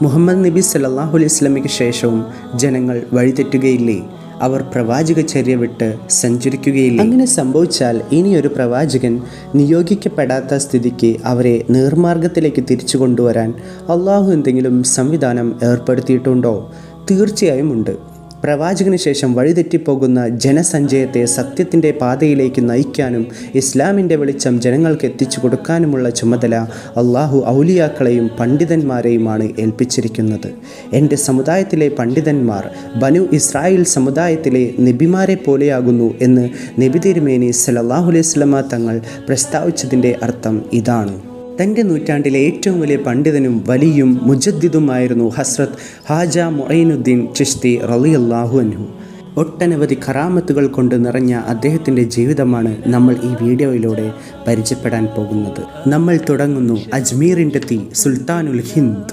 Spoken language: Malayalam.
മുഹമ്മദ് നബി സല്ലല്ലാഹു അലൈഹി വസല്ലമയ്ക്ക് ശേഷവും ജനങ്ങൾ വഴിതെറ്റുകയില്ലേ? അവർ പ്രവാചക ചര്യ വിട്ട് സഞ്ചരിക്കുകയില്ല. അങ്ങനെ സംഭവിച്ചാൽ ഇനിയൊരു പ്രവാചകൻ നിയോഗിക്കപ്പെടാത്ത സ്ഥിതിക്ക് അവരെ നേർമാർഗത്തിലേക്ക് തിരിച്ചു കൊണ്ടുവരാൻ അള്ളാഹു എന്തെങ്കിലും സംവിധാനം ഏർപ്പെടുത്തിയിട്ടുണ്ടോ? തീർച്ചയായും ഉണ്ട്. പ്രവാചകന് ശേഷം വഴിതെറ്റിപ്പോകുന്ന ജനസഞ്ചയത്തെ സത്യത്തിൻ്റെ പാതയിലേക്ക് നയിക്കാനും ഇസ്ലാമിൻ്റെ വെളിച്ചം ജനങ്ങൾക്ക് എത്തിച്ചു കൊടുക്കാനുമുള്ള ചുമതല അള്ളാഹു ഔലിയാക്കളെയും പണ്ഡിതന്മാരെയുമാണ് ഏൽപ്പിച്ചിരിക്കുന്നത്. എൻ്റെ സമുദായത്തിലെ പണ്ഡിതന്മാർ ബനു ഇസ്രായേൽ സമുദായത്തിലെ നബിമാരെ പോലെയാകുന്നു എന്ന് നബി തിരുമേനി സല്ലല്ലാഹു അലൈഹി വസല്ലമ തങ്ങൾ പ്രസ്താവിച്ചതിൻ്റെ അർത്ഥം ഇതാണ്. തൻ്റെ നൂറ്റാണ്ടിലെ ഏറ്റവും വലിയ പണ്ഡിതനും വലിയും മുജദ്ദിദുമായിരുന്നു ഹസ്രത്ത് ഹാജ മുഈനുദ്ദീൻ ചിശ്തി റളിയല്ലാഹു അൻഹു. ഒട്ടനവധി കറാമത്തുകൾ കൊണ്ട് നിറഞ്ഞ അദ്ദേഹത്തിൻ്റെ ജീവിതമാണ് നമ്മൾ ഈ വീഡിയോയിലൂടെ പരിചയപ്പെടാൻ പോകുന്നത്. നമ്മൾ തുടങ്ങുന്നു അജ്മീറിൻ്റെ തീ സുൽത്താനുൽ ഹിന്ദ്.